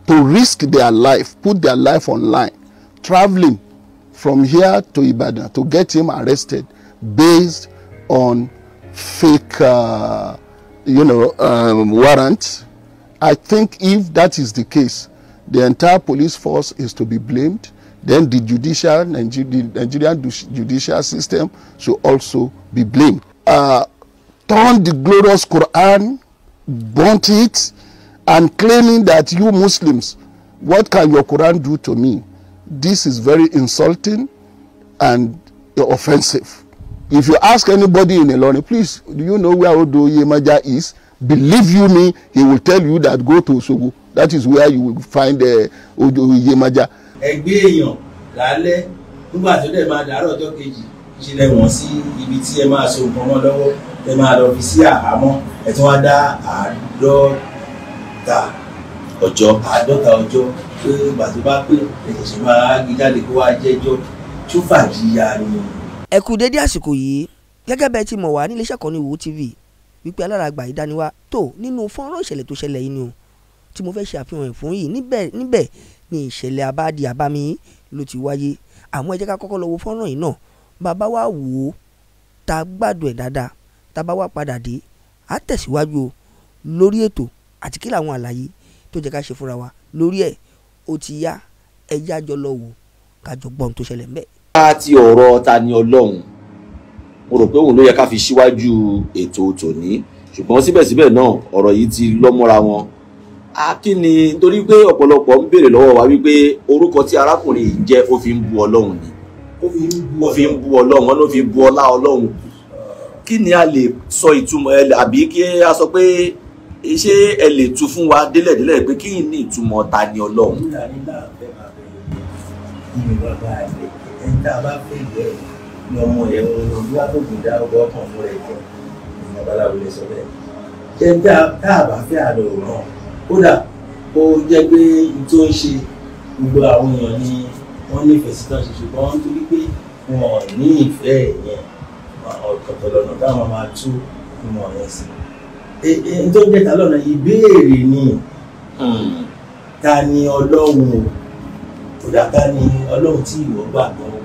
to risk their life, put their life on line, traveling from here to Ibadan to get him arrested based on fake, warrants. I think if that is the case, the entire police force is to be blamed. Then the Nigerian judicial system should also be blamed. Turn the glorious Quran, burnt it, and claiming that you Muslims, what can your Quran do to me? This is very insulting and offensive. If you ask anybody in Ilorin, please, do you know where Odo Yemaja is? Believe you me, he will tell you that go to Osogo. That is where you will find Odo Yemaja. Ẹgbẹ́ èèyàn lálẹ́ nígbà tó dẹ̀ máa dàárọ̀ ọjọ́ kejì ìṣẹ̀lẹ̀ wọ̀n sí ibi tí ẹ máa so nǹkan mọ́ lọ́wọ́ ẹ máa lọ fi sí àhámọ́ ẹ tún wá dá àádọ́ta ọjọ́ pé ìgbà tó bá pé ẹ̀ṣẹ̀ máa gbé jáde kó wá jẹ́jọ́ tó fàjìyà ni. Ẹ kú dédé àsìkò yìí gẹ́gẹ́ bẹ́ẹ̀ tí mo wà nílé iṣẹ́ kan ní Wo TV wípé aláràgbà ìdániwá tó nínú fọ́nrán ìṣẹ̀lẹ̀ tó ṣẹlẹ̀ yìí ni o tí mo fẹ́ ṣe àfihàn fún yìí níbẹ̀ ni ìṣẹ̀lẹ̀ abádi àbámi ló ti wáyé. Àmọ́ ẹ jẹ́ ká kọ́kọ́ lọ wo fọ́nrán yìí náà bàbá wa wò ó ta gbádùn ẹ̀ dáadáa tá bá wá padà dé á tẹ̀síwájú o lórí ètò àti kí làwọn àlàyé tó jẹ́ ká ṣe fúnra wa lórí ẹ̀ ó ti yá ẹjẹ́ àjọ lọ wò kájọ gbọ́n tó ṣẹlẹ̀ ńbẹ̀. Ti ọ̀rọ̀ Tani Olohun mo rò pé òun ló yẹ ká fi síwájú ètò tòní ṣùgbọ́n síbẹ̀síbẹ̀ náà ọ̀rọ̀ yìí ti lọ́mọ́ra wọn. Kí ni nítorí pé ọ̀pọ̀lọpọ̀ ń béèrè lọ́wọ́ wa wípé orúkọ tí arákùnrin yìí jẹ́ ó fi ń bu Ọlọ́run ni ó fi ń bu Ọlọ́run wọn ló fi bu ọlá Ọlọ́run. Kí ni a lè sọ ìtumọ̀ ẹ àbí kí a sọ pé ṣé ẹ lè tú fún wa délẹ̀délẹ̀ pé kí ni ìtumọ̀ Tani Olohun? Ní ọmọ ẹ̀ olùwà tó kù dá ọgbà ọkàn fún rẹ̀ jẹ́ ìmọ̀báláwo lè sọ bẹ́ẹ̀. Ṣé tá a bá fẹ́ àlọ́ ràn kódà ó jẹ́ pé tó ń ṣe gbogbo àwọn èèyàn ni wọ́n nífẹ̀ẹ́ sí tán ṣe ṣùgbọ́n nítorí pé wọn ní ìfẹ́ yẹn ọ̀tọ̀ọ̀tọ̀ lọ́nà táwọn máa tú ìmọ̀ yẹn sí. Èyí tó jẹ́ ta lọ́nà ìbéèrè ni Tani Olohun o kódà Tani Olohun tí ìwọ gbàgbọ́ o.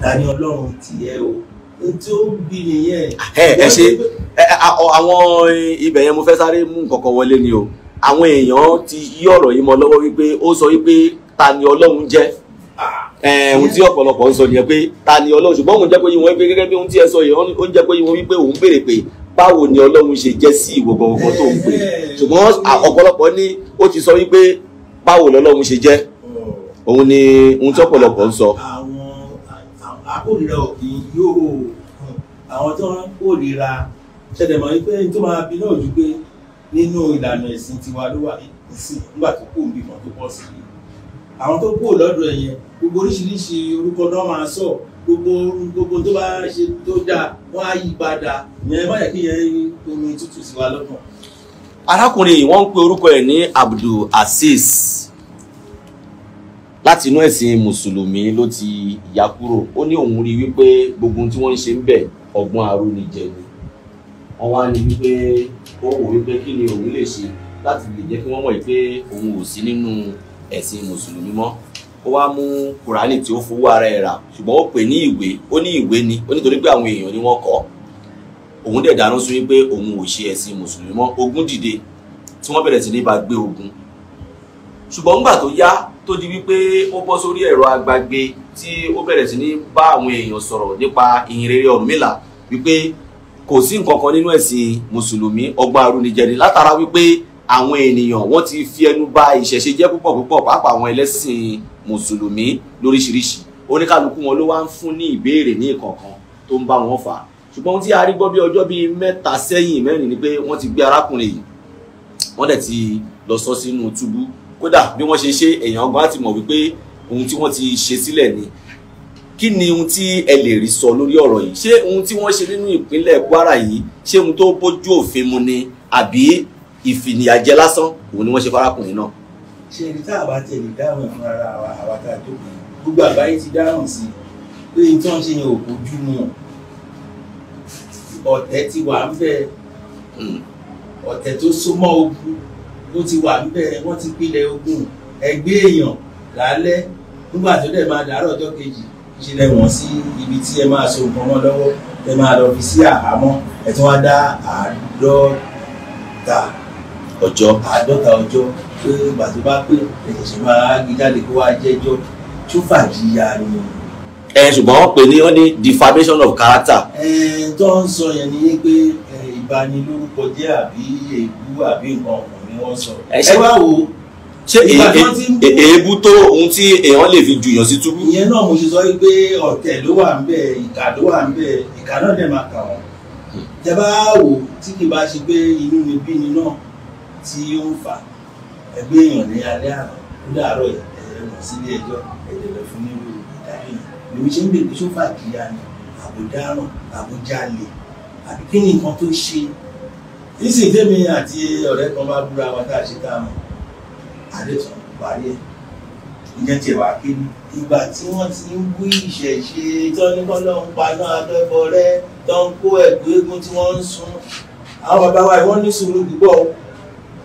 Tani Olohun tiẹ̀ o tí ó bí nìyẹn. Ẹ ṣe àwọn ibẹ̀ yẹn mo fẹ́ sáré mú nǹkan wọlé ni o. Àwọn èèyàn ti yí ọ̀rọ̀ yìí mọ́ lọ́wọ́ wípé ó sọ wípé Tani Olohun jẹ́ ohun tí ọ̀pọ̀lọpọ̀ ń sọ nìyẹn pé Tani Olohun ṣùgbọ́n òun jẹ́ pé yín wọ́n pé gẹ́gẹ́ bí ohun tí ẹ sọ yìí ó ń jẹ́ pé yín wọ́n wípé òun béèrè pé báwo ni Ọlọ́run ṣe jẹ́ sí ìwọ gbọ̀ngàn tó ń pè ṣùgbọ́n ọ̀pọ̀lọpọ̀ ní ó ti sọ wípé báwo lọ́lọ́run ṣe jẹ́ òun ni ohun tí ọ̀pọ̀lọpọ̀ ń sọ. Àkórìíra òkè yóò àwọn tó ń kórìíra ṣẹlẹ̀ mọ́ wípé tó máa bí náà ju pé nínú ìlànà ẹ̀sìn tiwa ló wà nísìn nígbà tó kù níbi kan tó pọ̀ sí i. Àwọn tó kù lọ́dọ̀ ẹ̀yẹn gbogbo oríṣiríṣi orúkọ náà máa sọ gbogbo tó bá ṣe tó dáa wọ́n á yí padà ìyẹn má yẹ kí yẹn omi tútù sí wa lọ́kàn. Arákùnrin yìí wọ́n ń pe orúkọ ẹ̀ ní Abdul Aziz láti inú ẹ̀sìn mùsùlùmí ló ti yà kúrò. Ó ní òun rí wípé gbogbo ohun tí wọ́n ń ṣe ń bẹ̀ ọgbọ́n arúnijẹ ni. Wọ́n wá ní wípé ó wò wípé kí ni òun lè ṣe láti lè jẹ́ kí wọ́n mọ̀ wípé òun ò sí nínú ẹ̀sìn mùsùlùmí mọ́. Ó wá mú Kùránì tí ó fowó ara ẹ̀ rà ṣùgbọ́n ó pè ní ìwé. Ó ní ìwé ni ó nítorí pé àwọn èèyàn ni wọ́n kọ́. Òun dẹ̀ dáná sún wípé òun ò ṣe ẹ̀sìn mùsùlùmí mọ́. Ogun dìde tí wọ́n bẹ̀rẹ̀ sí ní bá gbé ogun. Ṣùgbọ́n nígbà tó yá tó di wípé ó bọ́ sórí ẹ̀rọ agbágbé tí ó bẹ̀rẹ̀ sí ní bá àwọn èèyàn sọ̀rọ̀ nípa ìhìnrere Ọ̀rúnmìlà wípé kò sí nǹkan kan nínú ẹ̀sìn mùsùlùmí ọgbọ́n arúnijẹ ni látara wípé àwọn ènìyàn wọ́n ti fi ẹnu bà ìṣẹ̀ṣe jẹ́ púpọ̀ pàápàá àwọn ẹlẹ́sìn mùsùlùmí lóríṣiríṣi. Oníkálukú wọn ló wá ń fún ní ìbéèrè ní ìkọ̀ọ̀kan tó ń bá wọn fà. Ṣùgbọ́n ohun tí a rí gbọ́ bí ọjọ́ bíi 3 sẹ́yìn 4 ni pé wọ́n ti gbé arákùnrin yìí wọ́n dẹ̀ ti lọ sọ sínú túbú. Kódà bí wọ́n ṣe ṣe èèyàn ọgbọ́n láti mọ̀ wípé ohun tí wọ́n ti ṣe sílẹ̀ ni. Kí ni ohun tí ẹ lè rí sọ lórí ọ̀rọ̀ yìí? Ṣé ohun tí wọ́n ṣe nínú ìpínlẹ̀ Kwara yìí ṣé ohun tó bójú òfin mu ni àbí ìfìyàjẹ lásán òun ni wọ́n ṣe farakùnrin náà? Ṣé ẹni tá a bá tẹ̀lé dáhùn fún ara àwa tá a jókòó gbogbo àgbáyé ti dáhùn sí pé ní tí wọ́n ṣe yẹn ò bójú mu ọ̀tẹ̀ ti wà ń bẹ ọ̀tẹ̀ tó súnmọ́ ogun ó ti wà níbẹ̀, wọ́n ti pilẹ̀ ogun ẹgbẹ́ èèyàn lálẹ́ nígbà tó dẹ̀ máa dàárọ̀ ọjọ́ kejì ìṣẹ̀lẹ̀ wọ̀n sí ibi tí ẹ máa so nǹkan mọ́ lọ́wọ́ ẹ máa lọ fi sí àhámọ́ ẹ tún wá dá àádọ́ta ọjọ́ pé ìgbà tó bá pé ẹ̀ṣẹ̀ máa gbé jáde kó wá jẹ́jọ́ tó fàjíyà ni. ṣùgbọ́n wọ́n pè ní ó ní defamation of character. tó ń sọ yẹn ni pé ìbanilórúkọ jẹ́ àbí èébú àbí nǹkan ọ̀hún ni wọ́n sọ. ẹ wá wò ó. ṣé èébú tó ohun tí èèyàn lè fi jùyàn sí túbú. ìyẹn náà mo ṣe sọ pé ọ̀tẹ̀ ló wà ń bẹ̀ ìkà ló wà ń bẹ̀ ìkà náà dẹ̀ máa kà wọ́n. tẹ bá wò tí kì bá ṣe pé inú ni bí ni náà tí ó ń fà ẹgbẹ́ èèyàn ní alẹ́ àná ó dàárọ̀ ẹ̀rọ sílé ẹjọ́ ẹ̀dẹ̀lẹ̀ fún nílùú ìdájọ́ lèmi ṣe ń bèèrè tó fàjíyà ni àbòdáràn àbójálè àbí kí ni nǹkan tó ṣe nísìnyí tèmi àti ọ̀rẹ́ kan bá búra wa tá a ṣe tá a mọ̀ àdéhùn parí ẹ̀ ìyẹn tiẹ̀ wá kéde ìgbà tí wọ́n ti ń bú ìṣẹ̀ṣe tó ní kọ́ ló ń paná abẹ́bọ rẹ tó ń kó ẹ̀gbẹ́ eégún tí wọ́n ń sun àwọn bàbá wa wọ́n ní sùúrù púpọ̀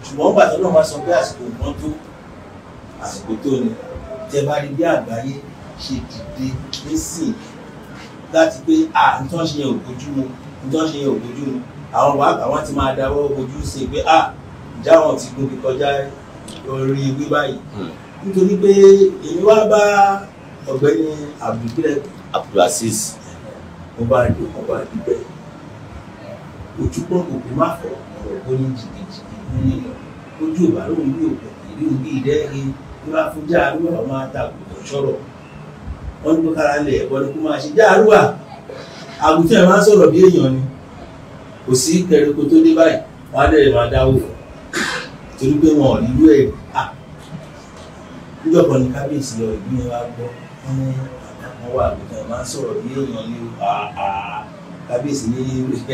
ṣùgbọ́n bàtà náà wá sọ pé àsìkò nǹkan tó àsìkò tó ni tẹ bá rí bí àgbáyé ṣe dìde nísìn láti pé nǹkan ṣe yẹn ò bójú mu nǹkan ṣe yẹn ò bójú mu àwọn wàhálà wọn ti máa dáwọ́ bojú sí pé ìjà wọn ti gún kọjá orí ewé báyìí nítorí pé èmi wá bá ọ̀gbẹ́ni Abdulaziz mo bá rí ọba dípẹ́ ojúpọ̀ òkú má fọ ọ̀rọ̀ bó ní jìbìjìbì ní ojú ìbá lóhùn bí òkú ìlú bí ìdẹ́rẹ́ ní wàá fún jáàrú àwọn máa ta àgùntàn sọ̀rọ̀ wọ́n ní kó kára lẹ̀ ẹ̀kọ́ ni kó máa ṣe jáàrú àgùntàn ẹ̀ máa ń sọ̀rọ̀ bí èèyàn ni kò sí kẹrìkò tó dé báyìí wọ́n á dẹ̀ máa dáwó fún torí pé wọn ò nílò ẹ̀ níjọ́ kan ní kábíyèsí lọ ìlú yẹn wá gbọ́ wọ́n ní àwọn wà àgùntàn ẹ̀ máa ń sọ̀rọ̀ bí èèyàn ni kábíyèsí ní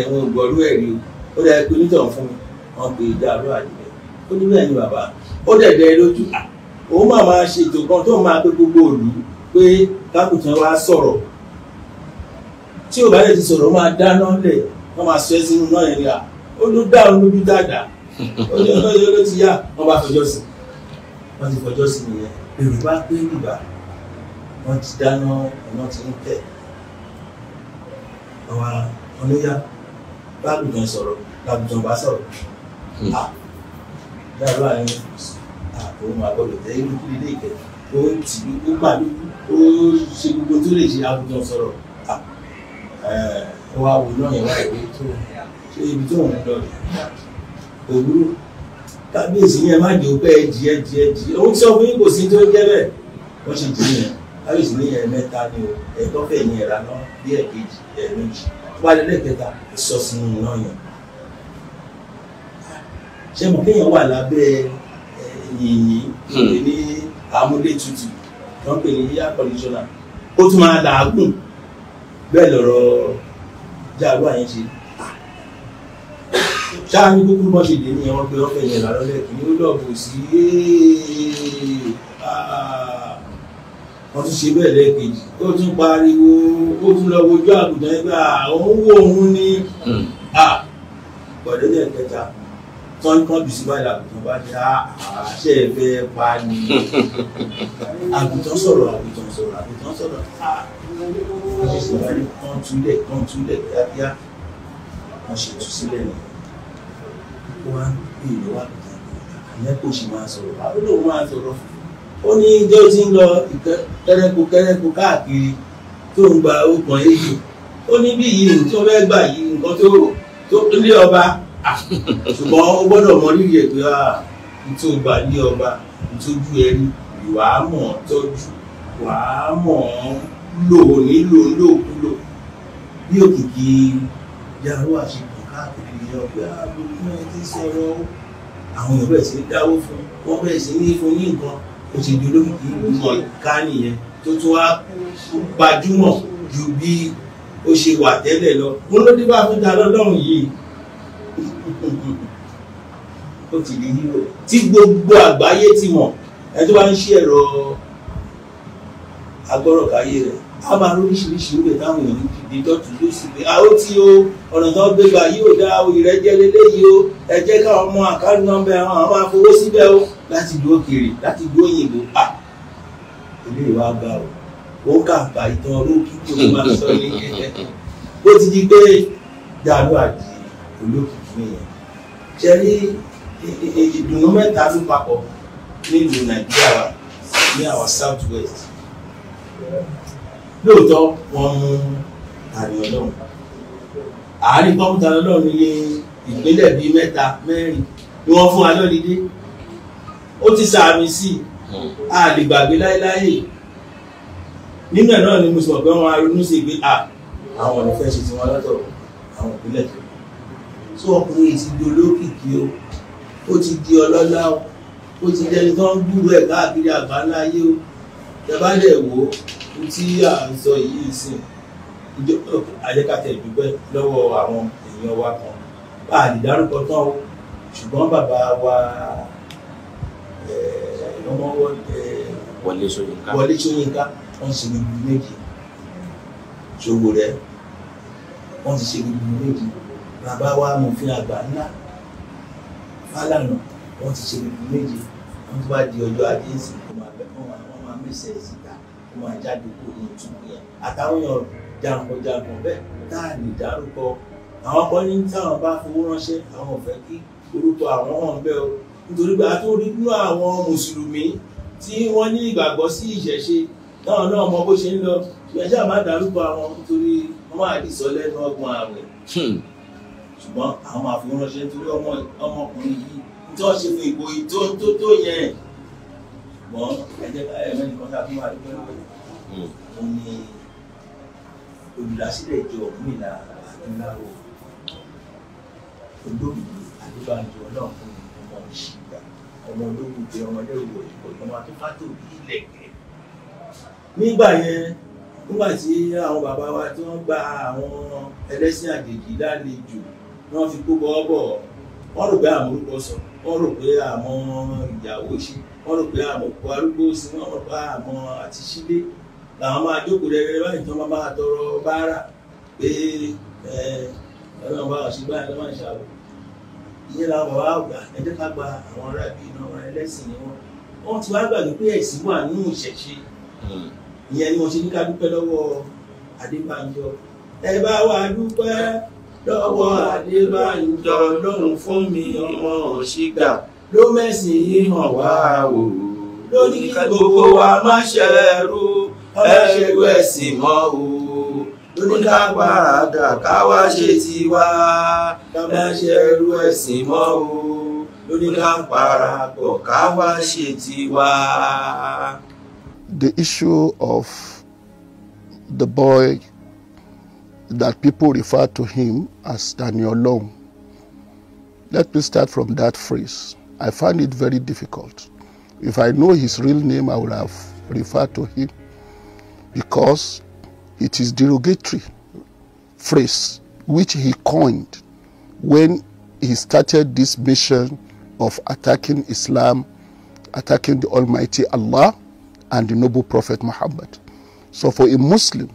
ẹ̀wọ̀n gbọ́rú ẹ̀rí ó dẹ̀ pé nítorí fún mi wọ́n pe jáàrú àdìbẹ́ ó ní bẹ́ẹ̀ ni bàbá ó dẹ̀ dẹ́ lójú òun máa ṣe ètò kan tó máa pé gbogbo òlú pé kákùtàn wá sọ̀rọ̀ tí ò bá lè ti sọ̀rọ̀ máa dáná lẹ̀ wọ́n máa sọ ẹ́ sínú náà yẹn ni ó ló dá òun lójú dáadáa ó ní ọlọ́yẹ ló ti yá wọ́n bá fọjọ́ sí wọ́n ti fọjọ́ sí nìyẹn èrò bá pé nígbà wọ́n ti dáná ọ̀nà ti ń tẹ̀ àwọn ọlọ́yà báàgùtàn sọ̀rọ̀ báàgùtàn bá sọ̀rọ̀ dáadáa yẹn òun àgbọ̀dọ̀ tẹ́ inú kí ilé ìkẹ́ ó tì í ó gbà lójú ó ṣe gbogbo tó lè ṣe àgùntàn sọ̀rọ̀ ó wá wo náà yẹn wá ìwé tó ṣe ibi tó ń lọ òwúrò kábíyèsí yẹn má jẹ́ òpẹ́ díẹ̀ òun sọ fún yín kò sí tó jẹ́ bẹ́ẹ̀ wọ́n ṣe jù yẹn kábíyèsí ní yẹn mẹ́ta ni o ẹ̀kọ́ fẹ̀ yẹn ra náà bí ẹ̀kejì ẹ̀ẹ̀mejì tó bá lẹ́lẹ́ kẹta sọ sínú náà yẹn ṣé mo kéèyàn wà lábẹ́ yìnyín ní amúlétutù tó ń pè ní air conditioner ó tún máa làágùn bẹ́ẹ̀ lọ̀rọ̀ jáàrú àyẹn ṣe ṣáà ní kúkú bọ́ ṣe dé ní ẹ̀wọ̀n pé wọ́n fẹ́ yẹn lálọ́ lẹ́ẹ̀kì ní ó lọ́ọ̀bù sí wọ́n tún ṣe bẹ́ẹ̀ lẹ́ẹ̀kejì ó tún pariwo ó tún lọ wojú àgùntàn ẹgbẹ́ àwọn wo òun ní gbọ̀dẹ́dẹ́ kẹta tọ́ni kan bìí sí báyìí àgùntàn bá dé àṣẹ ẹ̀fẹ́ pa ni àgùntàn sọ̀rọ̀ wọ́n ṣe ṣèwádìí kan túlẹ̀ kíákíá wọ́n ṣe tú sílẹ̀ ni ó wá ń pè lọ́wọ́ àgùntàn ìyẹn kò sì máa sọ̀rọ̀ àwọn olóòwò máa sọ̀rọ̀ ó ní ìjọ tí ń lọ kẹ́rẹ́kù káàkiri tó ń gba okùn èyí ó ní bí yìí tó fẹ́ gbà yìí nǹkan tó lé ọba ṣùgbọ́n ó gbọ́dọ̀ mọ rírì ẹ̀ pé tó gbà lé ọba ìtọ́jú ẹni ìwà mọ̀ tọ́jú wàá mọ̀ lò nílò ńlòkulò bí òkìkí yàrá àṣepọ̀ káàkiri yọ pé gbogbo ẹ ti sọ̀rọ̀ àwọn èèyàn bẹ̀rẹ̀ sí ní dáwó fún wọn bẹ̀rẹ̀ sí ní fún ní nǹkan ó ti di olókìkí ìmọ̀ ìka nìyẹn tó tún wá gbajúmọ̀ ju bí ó ṣe wà tẹ́lẹ̀ lọ wọn ló dé bá fún ta lọ́lọ́run yìí ó ti di hero tí gbogbo àgbáyé ti mọ̀ ẹ tó bá ń ṣe ẹ̀rọ agbọ́rọ̀ káyé rẹ̀ a máa lóríṣiríṣi ń bẹ̀ táwọn èèyàn ní dìde dọ́tún ló sì pé ó tí o ọ̀nà tó gbé gbà yìí ò dá o ìrẹ́jẹ lélẹ́yìí o ẹ jẹ́ káwọn ọmọ àkáǹtì nọ́mbà àwọn máa fowó síbẹ̀ o láti ìlú òkèèrè láti ìlú òyìnbó ilé ìwà gbà ó kà bá ìtàn olókìkí ó máa sọ ní bó ti di pé dàlú àti olókìkí nìyẹn ṣe rí ìdùnnú mẹ́ta ló papọ̀ nílùú Nàìjíríà wa ní our south west lóòótọ́ wọ́n mú Tani Olohun àárín pọ́ńpù Tani Olohun ní ìpínlẹ̀ bíi mẹ́ta mẹ́rin ni wọ́n fún wa lọ́lídé ó ti sàmì sí a lè gbàgbé láéláé nínú ẹ̀ náà ni mo sọ pé wọ́n á ronú sí pé àwọn ọ̀nà fẹ́ ṣe tiwọn lọ́tọ̀ àwọn ìpínlẹ̀ tó tó ọkùnrin ti di olókìkí o ó ti di ọlọ́lá o ó ti dẹni tó ń gbúrò ẹ̀ káàkiri àgbáńlá ayé o tẹ́bá dẹ̀ wò ó tí à ń sọ yìí sìn àjẹkàtẹ̀ ìdúpẹ́ lọ́wọ́ àwọn èèyàn wa kan bá a lè dárúkọ tán o ṣùgbọ́n bàbá wa Wọlé Ṣóyínká wọ́n ṣe gbogbo méjì ṣòwò rẹ̀ wọ́n ti ṣe gbogbo méjì bàbá wa amòfin àgbà ńlá Fálànà wọ́n ti ṣe gbogbo méjì wọ́n ti wá di ọjọ́ ajé sí wọ́n máa mẹ́sẹ̀ síta wọ́n máa jáde kó ní ìtumọ̀ yẹn àtàwọn èèyàn jàǹkànjàǹkàn bẹ́ẹ̀ tá a lè dárúkọ àwọn kan ní táwọn bá fowó ránṣẹ́ àwọn ò fẹ́ kí orúkọ àwọn hàn bẹ́ẹ̀ o nítorí pé a tó rí nínú àwọn mùsùlùmí tí wọ́n ní ìgbàgbọ́ sí ìṣẹ̀ṣe táwọn náà mọ bó ṣe ń lọ ìgbẹ́jà má dárúkọ àwọn nítorí wọ́n máa dì sọ lẹ́nu ọgbọ̀n ààwẹ̀ ṣùgbọ́n àwọn máa fi ránṣẹ́ nítorí ọmọkùnrin yìí tí wọ́n ṣe fún ìbò tó yẹn ṣùgbọ́n ẹ̀jẹ̀ mẹ́rin kan tá a fún wa dúpẹ́ lọ́wọ́ òun ni olùdásílẹ̀ ìjọ òmìnira adúláwọ̀ olóògbé adébánjọ náà fún ọmọ ìṣìgbà ọmọ ológun jẹ ọmọdé òwò ìkọ̀yọ́ máa tó fátó bí ilẹ̀kẹ̀. nígbà tí àwọn bàbá wa tí wọ́n gba àwọn ẹlẹ́sìn àjèjì lálejò wọ́n fi kó bọ́ọ̀bọ̀ wọ́n rò pé àmọ́ orúkọ sọ wọ́n rò pé àmọ́ ìyàwó ṣe wọ́n rò pé àmọ́ kó arúgbó sí wọ́n rò pé àmọ́ àti sílé làwọn máa jókòó rẹ̀ báyìí tí wọ́n máa tọrọ báárà pé ọlọ́run bá wà sí báyìí lọ́wọ́ ìṣàwọ̀ ìyẹn làwọn bàbá àgbà ẹ jẹ́ ká gba àwọn ará bí iná ọ̀rọ̀ ẹlẹ́sìn ni wọ́n ti wá gbàgbé pé ẹ̀sìn wà nínú ìṣẹ̀ṣe ìyẹn ni wọ́n ṣe ní ká dúpẹ́ lọ́wọ́ Adébánjọ ẹ bá wa dúpẹ́ lọ́wọ́ Adébánjọ lóhùn fún mi ọmọ òṣìgbà ló mẹ́sìn yìí hàn wá wò lóní kí gbogbo wa má ṣẹrú ẹrú ẹ̀sìn mọ́ o lóní ká paradà ká wá ṣe tiwa ká má ṣẹrú ẹ̀sìn mọ́ o lóní ká parapọ̀ ká wá ṣe tiwa. The issue of the boy that people refer to him as Tani Olohun, let me start from that phrase. I find it very difficult. If I know his real name, I would have referred to him because it is derogatory phrase which he coined when he started this mission of attacking Islam, attacking the Almighty Allah and the noble Prophet Muhammad. So for a Muslim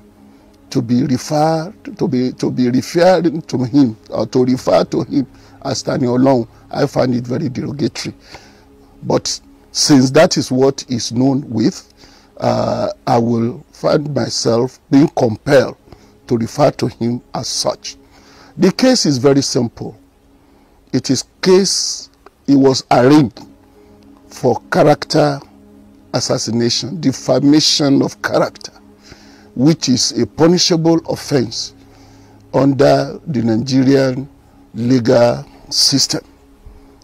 to be referring to him or to refer to him as Tani Olohun, I find it very derogatory. But since that is what is known with, I will find myself being compelled to refer to him as such. The case is very simple. It is case he was arraigned for character assassination, defamation of character, which is a punishable offense under the Nigerian legal system.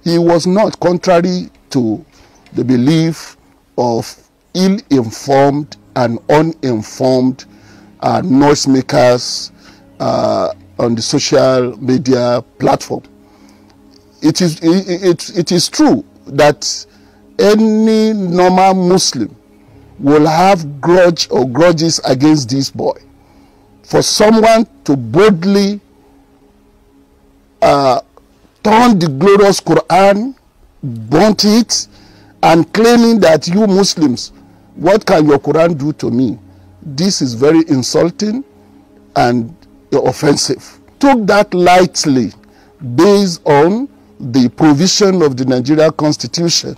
He was not, contrary to the belief of ill-informed and uninformed noisemakers on the social media platform. It is true that any normal Muslim will have grudges against this boy. For someone to boldly turn the glorious Quran, burnt it, and claiming that you Muslims, what can your Quran do to me? this is very insulting and offensive. Took that lightly based on the provision of the Nigeria Constitution,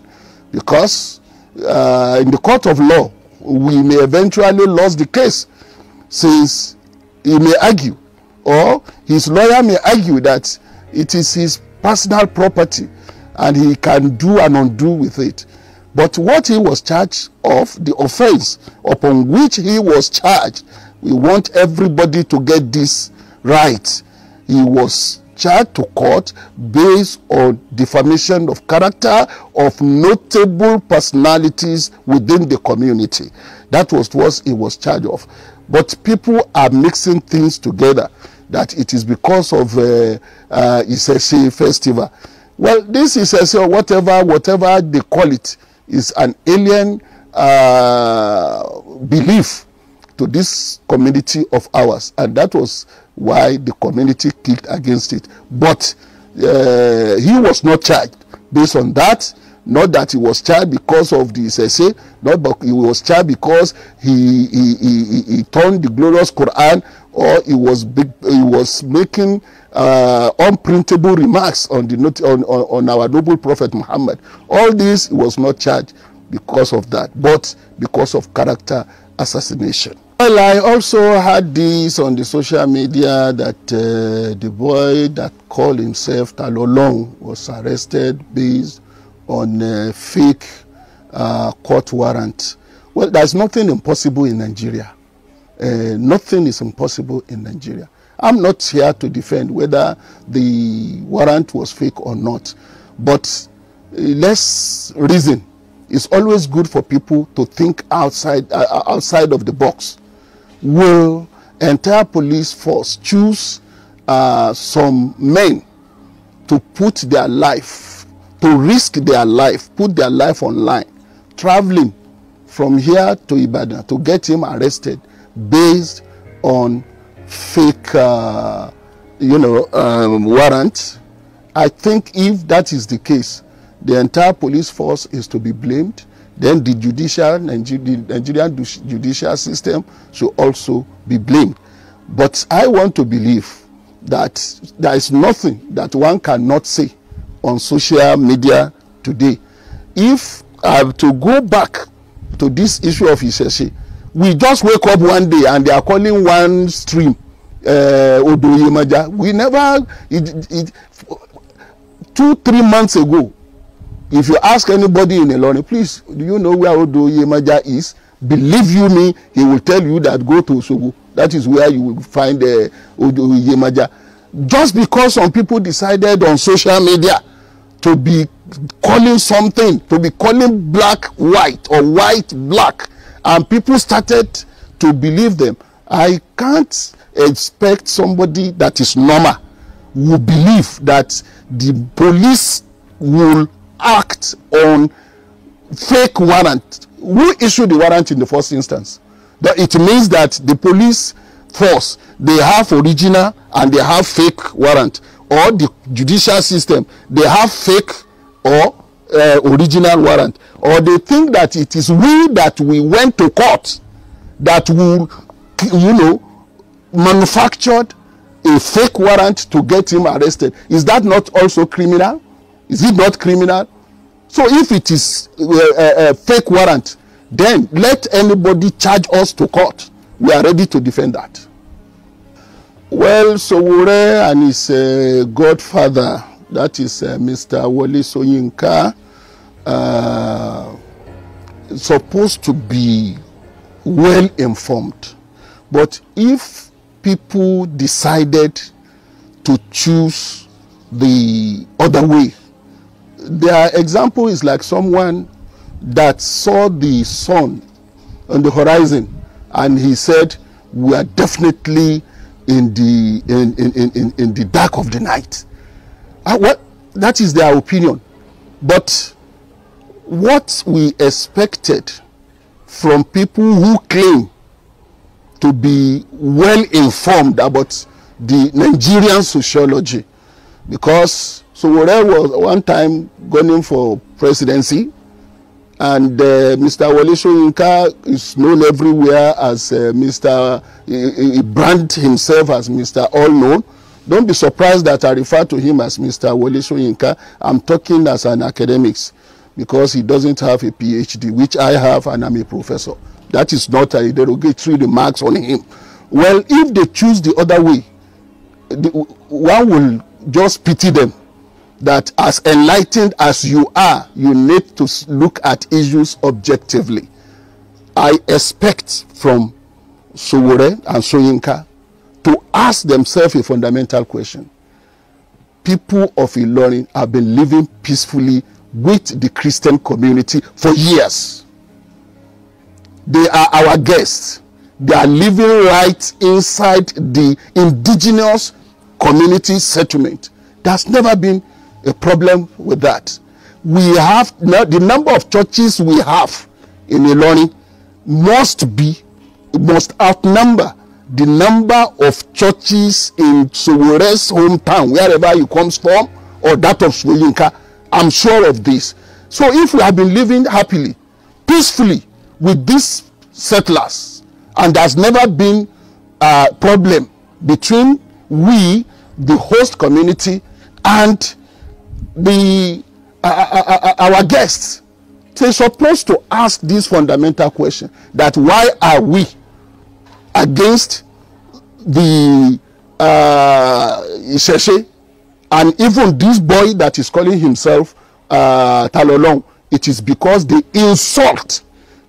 because in the court of law, we may eventually lose the case, since he may argue, or his lawyer may argue, that it is his personal property and he can do and undo with it. But what he was charged of, the offense upon which he was charged, we want everybody to get this right. He was charged to court based on defamation of character of notable personalities within the community. That was what he was charged of. But people are mixing things together, that it is because of Isese festival. Well, this Isese, or whatever they call it, is an alien belief to this community of ours, and that was why the community kicked against it. But he was not charged based on that. Not that he was charged because of the Isese, not but he was charged because he turned the glorious Quran, or he was making unprintable remarks on on our noble Prophet Muhammad. All this, he was not charged because of that, but because of character assassination. Well, I also had this on the social media that the boy that called himself Olohun was arrested based on a fake court warrant. Well, there's nothing impossible in Nigeria. Nothing is impossible in Nigeria. I'm not here to defend whether the warrant was fake or not, but let's reason. It's always good for people to think outside of the box. Will entire police force choose some men to put their life, to risk their life, put their life online, traveling from here to Ibadan to get him arrested based on fake, warrant? I think if that is the case, the entire police force is to be blamed. Then the Nigerian judicial system should also be blamed. But I want to believe that there is nothing that one cannot say on social media today. If I have to go back to this issue of Isese, we just wake up one day and they are calling one stream Odoyemaja. We never, 2-3 months ago, if you ask anybody in Ilorin, please, do you know where Odoyemaja is? Believe you me, he will tell you that go to Osogbo. That is where you will find Odoyemaja. Just because some people decided on social media to be calling something, to be calling black white or white black, and people started to believe them. I can't expect somebody that is normal will believe that the police will act on fake warrant. Who issued the warrant in the first instance? That it means that the police force, they have original and they have fake warrant, or the judicial system, they have fake or original warrant, or they think that it is we that we went to court that will, manufactured a fake warrant to get him arrested. Is that not also criminal? Is it not criminal? So if it is a fake warrant, then let anybody charge us to court. We are ready to defend that. Well, Sowore and his godfather, that is Mr. Wole Soyinka, supposed to be well informed. But if people decided to choose the other way, their example is like someone that saw the sun on the horizon and he said, we are definitely in the dark of the night. That is their opinion. But what we expected from people who claim to be well informed about the Nigerian sociology, because Sowore was one time gunning for presidency, And Mr. Wole Soyinka is known everywhere as Mr. He brand himself as Mr. All Known. Don't be surprised that I refer to him as Mr. Wole Soyinka. I'm talking as an academics because he doesn't have a PhD, which I have, and I'm a professor. That is not a derogatory remarks on him. Well, if they choose the other way, one will just pity them. That as enlightened as you are, you need to look at issues objectively. I expect from Sowore and Soyinka to ask themselves a fundamental question. People of Ilorin have been living peacefully with the Christian community for years. They are our guests. They are living right inside the indigenous community settlement. There's never been a problem with that. We have now, the number of churches we have in Ilorin must outnumber the number of churches in Sowore's hometown, wherever he comes from, or that of Soyinka. I'm sure of this. So if we have been living happily, peacefully with these settlers, and there's never been a problem between we, the host community, and our guests, they're supposed to ask this fundamental question: that why are we against the Isheshe, and even this boy that is calling himself Talolong? It is because they insult.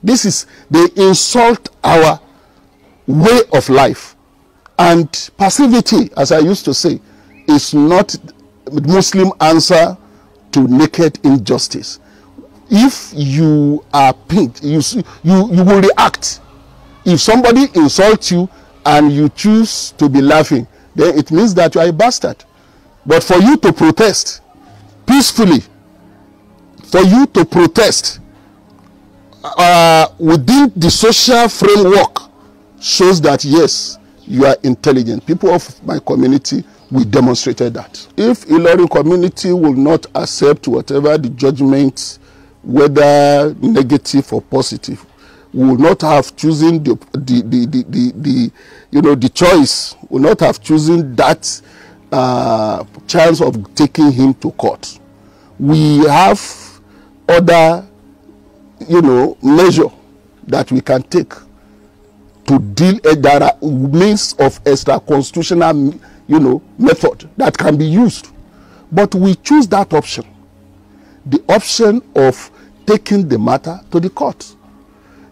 They insult our way of life, and passivity, as I used to say, is not Muslim answer to naked injustice. If you are pinked, you will react. If somebody insults you and you choose to be laughing, then it means that you are a bastard. But for you to protest peacefully, for you to protest within the social framework, shows that yes, you are intelligent. People of my community, we demonstrated that. If Ilorin community will not accept whatever the judgment, whether negative or positive, we will not have chosen the choice, will not have chosen that chance of taking him to court. We have other measure that we can take to deal. There are means of extra constitutional method that can be used, but we choose that option, the option of taking the matter to the court.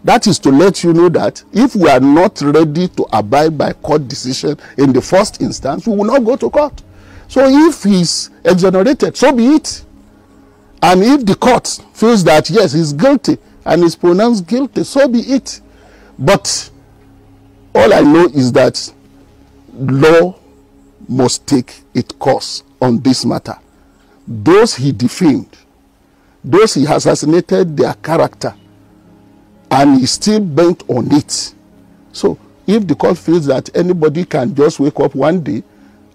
That is to let you know that if we are not ready to abide by court decision in the first instance, we will not go to court. So if he's exonerated, so be it. And if the court feels that yes, he's guilty and is pronounced guilty, so be it. But all I know is that law must take its course on this matter. Those he defamed, those he assassinated their character, and he's still bent on it. So if the court feels that anybody can just wake up one day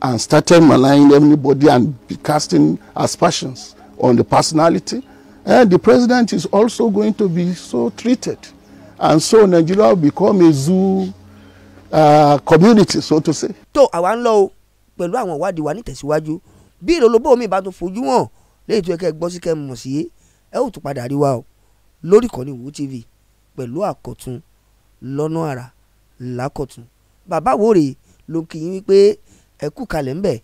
and start maligning everybody and be casting aspersions on the personality, the president is also going to be so treated. And so Nigeria will become a zoo community, so to say. tó àwa ń lọ o pẹ̀lú àwọn ìwádìí wa nítẹ̀síwájú bí ìrọ̀lọ́bọ̀ mi bá tún fojú hàn léyìí tó yẹ kẹ́ gbọ́ sí kẹ́ mọ̀ sí ẹ ó tún padà rí wa o lórí ìkànnì Wo TV pẹ̀lú àkọ́tún lọ́nà àrà lákọ̀tún. Bàbá Wòrè ló kí yín wípé ẹ kú kalẹ̀ ńbẹ̀,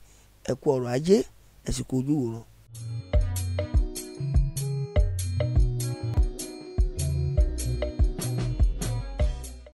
ẹ kú ọrọ̀ ajé, ẹ sì kú ojú wòran.